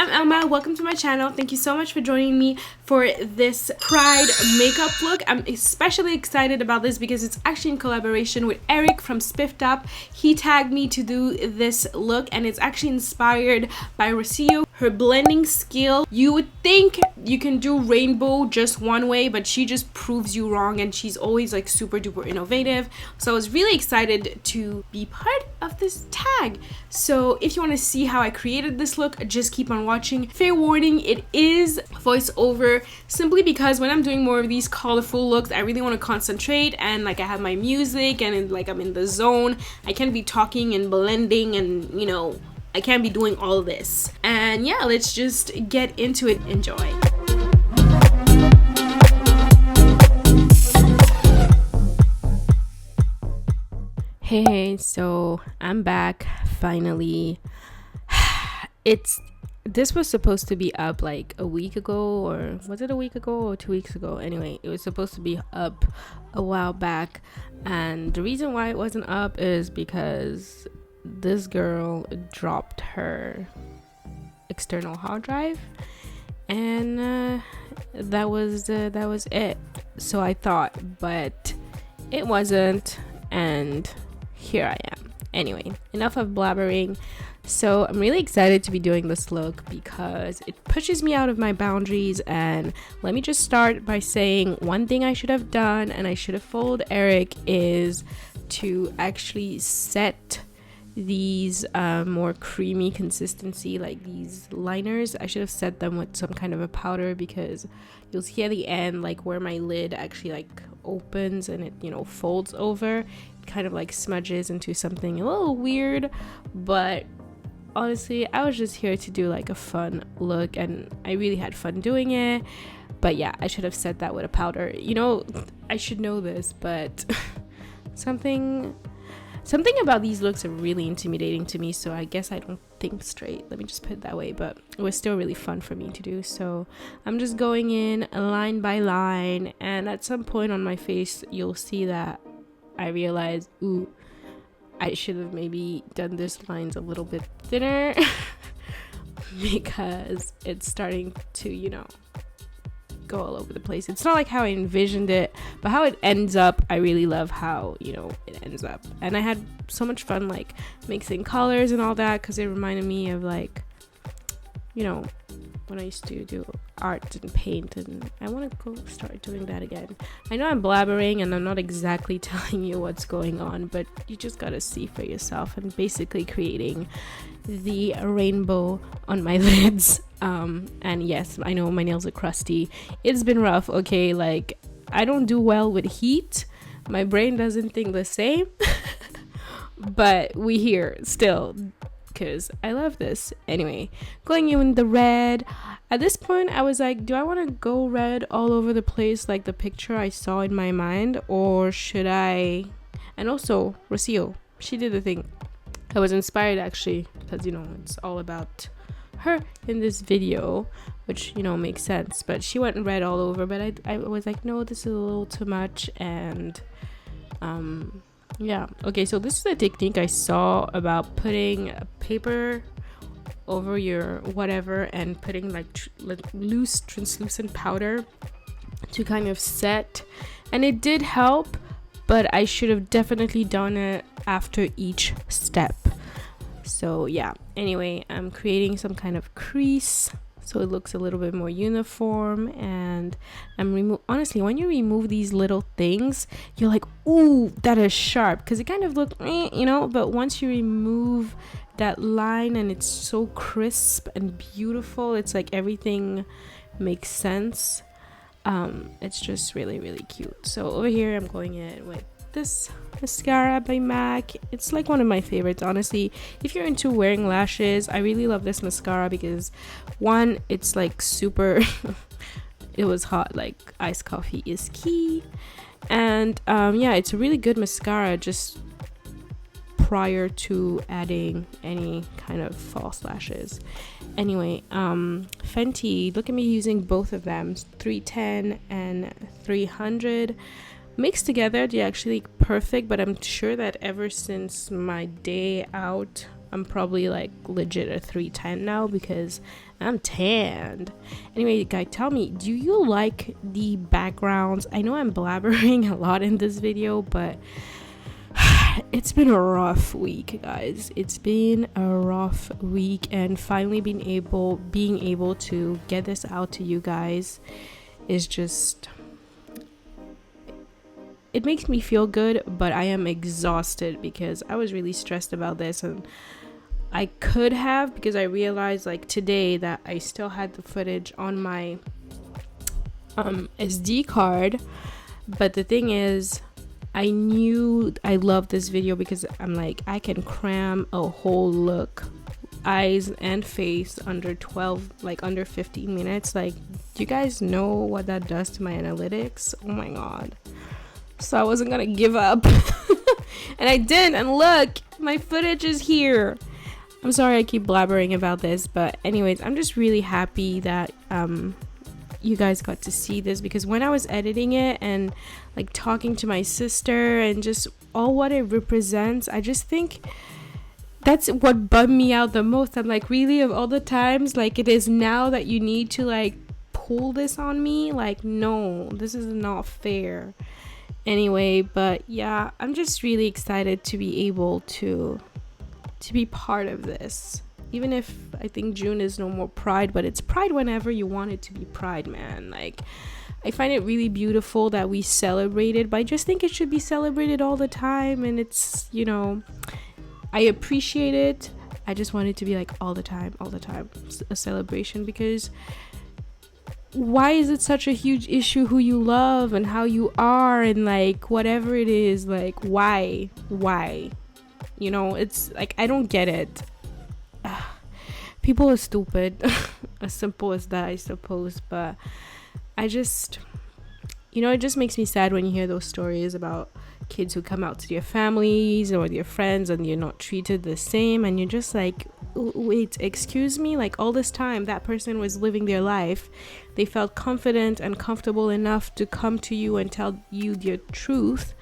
I'm Elma. Welcome to my channel. Thank you so much for joining me for this Pride makeup look. I'm especially excited about this because it's actually in collaboration with Eric from Spiffed Up. He tagged me to do this look and it's actually inspired by Rocio. Her blending skill, you would think you can do rainbow just one way, but she just proves you wrong, and she's always like super duper innovative. So I was really excited to be part of this tag. So if you want to see how I created this look, just keep on watching. Fair warning, it is voiceover simply because when I'm doing more of these colorful looks, I really want to concentrate and like I have my music and like I'm in the zone. I can't be talking and blending and you know, I can't be doing all of this. And yeah, let's just get into it. Enjoy. Hey, so I'm back finally. This was supposed to be up like a week ago, or was it a week ago or 2 weeks ago? Anyway, it was supposed to be up a while back, and the reason why it wasn't up is because this girl dropped her external hard drive, and that was it. So I thought, but it wasn't, and here I am. Anyway, enough of blabbering. So I'm really excited to be doing this look because it pushes me out of my boundaries. And let me just start by saying one thing I should have done, and I should have followed Eric, is to actually set these more creamy consistency, like these liners. I should have set them with some kind of a powder, because you'll see at the end like where my lid actually like opens and it, you know, folds over, it kind of like smudges into something a little weird. But honestly, I was just here to do like a fun look, and I really had fun doing it. But yeah, I should have set that with a powder. You know, I should know this, but something about these looks are really intimidating to me, so I guess I don't think straight. Let me just put it that way. But it was still really fun for me to do, so I'm just going in line by line, and at some point on my face you'll see that I realized, ooh, I should have maybe done this lines a little bit thinner because it's starting to, you know, go all over the place. It's not like how I envisioned it, but how it ends up, I really love how, you know, it ends up. And I had so much fun like mixing colors and all that, because it reminded me of like, you know, when I used to do art and paint, and I want to go start doing that again. I know I'm blabbering and I'm not exactly telling you what's going on, but you just gotta see for yourself. I'm basically creating the rainbow on my lids. And yes, I know my nails are crusty. It's been rough, okay? Like, I don't do well with heat. My brain doesn't think the same. But we here still, because I love this. Anyway, going in the red. At this point, I was like, do I want to go red all over the place like the picture I saw in my mind? Or should I... And also, Rocio, she did the thing. I was inspired actually, because, you know, it's all about her in this video, which, you know, makes sense. But she went red all over, but I was like, no, this is a little too much. And yeah, okay, so this is a technique I saw about putting a paper over your whatever and putting like loose translucent powder to kind of set, and it did help, but I should have definitely done it after each step. So yeah, anyway, I'm creating some kind of crease so it looks a little bit more uniform, and I'm honestly, when you remove these little things, you're like, ooh, that is sharp, because it kind of looked you know, but once you remove that line and it's so crisp and beautiful, it's like everything makes sense. It's just really, really cute. So over here I'm going in with this mascara by MAC. It's like one of my favorites, honestly. If you're into wearing lashes, I really love this mascara because one, it's like super it was hot, like iced coffee is key, and yeah, it's a really good mascara just prior to adding any kind of false lashes. Anyway, Fenty, look at me using both of them, 310 and 300 mixed together. They're actually perfect, but I'm sure that ever since my day out I'm probably like legit a 310 now because I'm tanned. Anyway, guys, tell me, do you like the backgrounds? I know I'm blabbering a lot in this video, but it's been a rough week, guys. It's been a rough week, and finally being able to get this out to you guys is just, it makes me feel good, but I am exhausted because I was really stressed about this, and I could have, because I realized like today that I still had the footage on my SD card. But the thing is, I knew I loved this video because I'm like, I can cram a whole look, eyes and face under 15 minutes. Like, do you guys know what that does to my analytics? Oh my god. So I wasn't gonna give up. And I didn't, and look, my footage is here. I'm sorry I keep blabbering about this, but anyways, I'm just really happy that you guys got to see this, because when I was editing it and like talking to my sister and just all what it represents, I just think that's what bummed me out the most. I'm like, really, of all the times, like, it is now that you need to like pull this on me? Like, no, this is not fair. Anyway, but yeah, I'm just really excited to be able to be part of this. Even if I think June is no more Pride, but it's Pride whenever you want it to be Pride, man. Like, I find it really beautiful that we celebrate it, but I just think it should be celebrated all the time. And it's, you know, I appreciate it. I just want it to be like all the time, a celebration, because why is it such a huge issue who you love and how you are and like whatever it is? Like, why? You know, it's like, I don't get it. People are stupid. As simple as that, I suppose. But I just, you know, it just makes me sad when you hear those stories about kids who come out to their families or their friends and you're not treated the same, and you're just like, wait, excuse me? Like, all this time that person was living their life, they felt confident and comfortable enough to come to you and tell you their truth,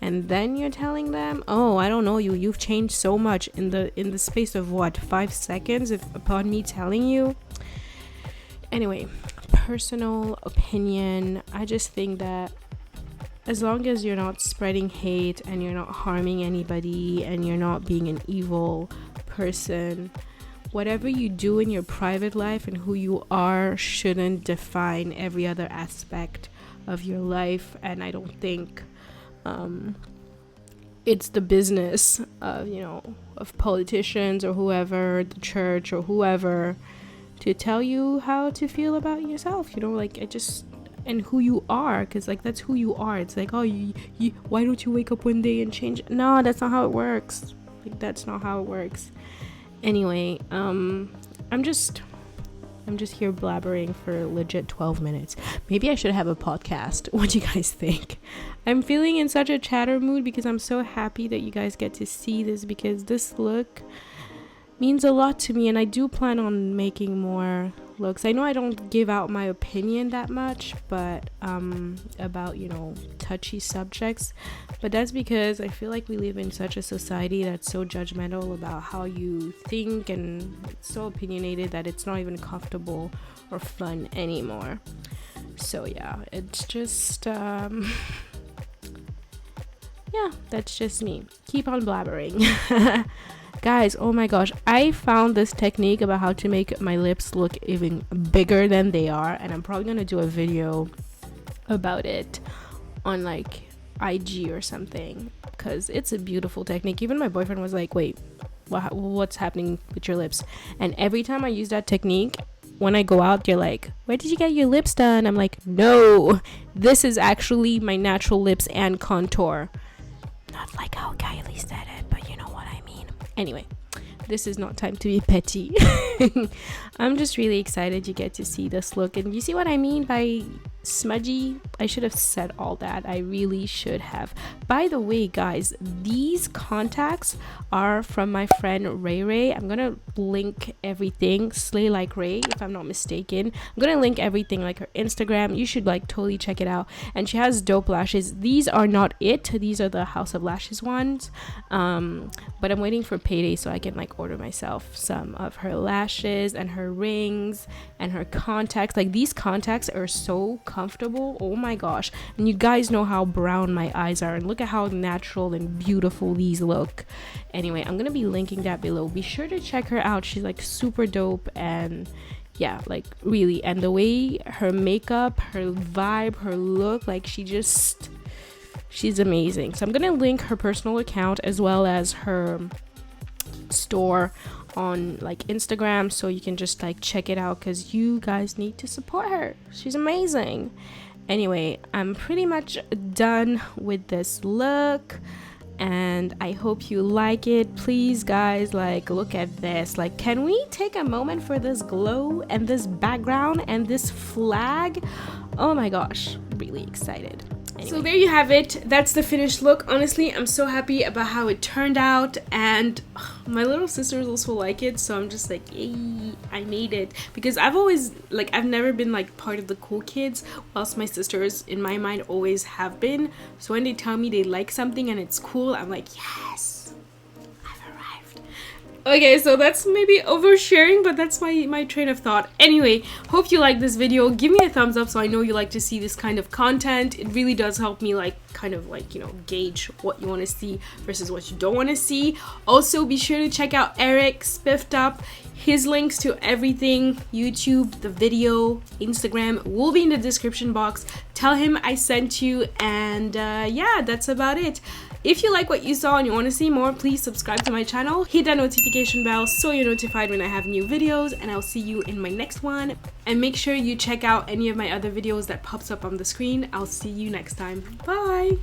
and then you're telling them, oh, I don't know, you've changed so much in the space of what, 5 seconds, if upon me telling you. Anyway, personal opinion, I just think that as long as you're not spreading hate and you're not harming anybody and you're not being an evil person, whatever you do in your private life and who you are shouldn't define every other aspect of your life. And I don't think it's the business of, you know, of politicians or whoever, the church or whoever, to tell you how to feel about yourself, you know, like, and who you are, because like, that's who you are. It's like, oh, you why don't you wake up one day and change? No, that's not how it works. Like, that's not how it works. Anyway, I'm just here blabbering for legit 12 minutes. Maybe I should have a podcast. What do you guys think? I'm feeling in such a chatter mood because I'm so happy that you guys get to see this, because this look means a lot to me, and I do plan on making more looks. I know I don't give out my opinion that much, but about, you know, touchy subjects, but that's because I feel like we live in such a society that's so judgmental about how you think, and it's so opinionated that it's not even comfortable or fun anymore. So yeah, it's just yeah, that's just me. Keep on blabbering. Guys, oh my gosh, I found this technique about how to make my lips look even bigger than they are, and I'm probably gonna do a video about it on like IG or something, because it's a beautiful technique. Even my boyfriend was like, wait, what's happening with your lips? And every time I use that technique, when I go out, they're like, where did you get your lips done? I'm like, no, this is actually my natural lips and contour. Not like how Kylie said it, but you know what I mean. Anyway, this is not time to be petty. I'm just really excited you get to see this look, and you see what I mean by smudgy, I should have said all that. I really should have. By the way, guys, these contacts are from my friend Ray. I'm gonna link everything. Slay Like Ray, if I'm not mistaken. I'm gonna link everything, like her Instagram. You should like totally check it out. And she has dope lashes. These are not it. These are the House of Lashes ones. But I'm waiting for payday so I can like order myself some of her lashes and her rings and her contacts. Like, these contacts are so comfortable. Oh my gosh. And you guys know how brown my eyes are, and look at how natural and beautiful these look. Anyway, I'm gonna be linking that below. Be sure to check her out. She's like super dope, and yeah, like really. And the way her makeup, her vibe, her look, like she's amazing. So I'm gonna link her personal account as well as her store on like Instagram, so you can just like check it out, because you guys need to support her. She's amazing. Anyway, I'm pretty much done with this look, and I hope you like it. Please guys, like, look at this. Like, can we take a moment for this glow and this background and this flag? Oh my gosh, really excited. Anyway. So there you have it. That's the finished look. Honestly, I'm so happy about how it turned out, and my little sisters also like it, so I'm just like, yay, I made it. Because I've never been like part of the cool kids, whilst my sisters in my mind always have been. So when they tell me they like something and it's cool, I'm like, yes, I've arrived. Okay, so that's maybe oversharing, but that's my train of thought. Anyway, hope you like this video. Give me a thumbs up so I know you like to see this kind of content. It really does help me like kind of like, you know, gauge what you want to see versus what you don't want to see. Also, be sure to check out Eric Spiffed Up. His links to everything, YouTube, the video, Instagram, will be in the description box. Tell him I sent you, and yeah, that's about it. If you like what you saw and you want to see more, please subscribe to my channel. Hit that notification bell so you're notified when I have new videos, and I'll see you in my next one. And make sure you check out any of my other videos that pops up on the screen. I'll see you next time. Bye!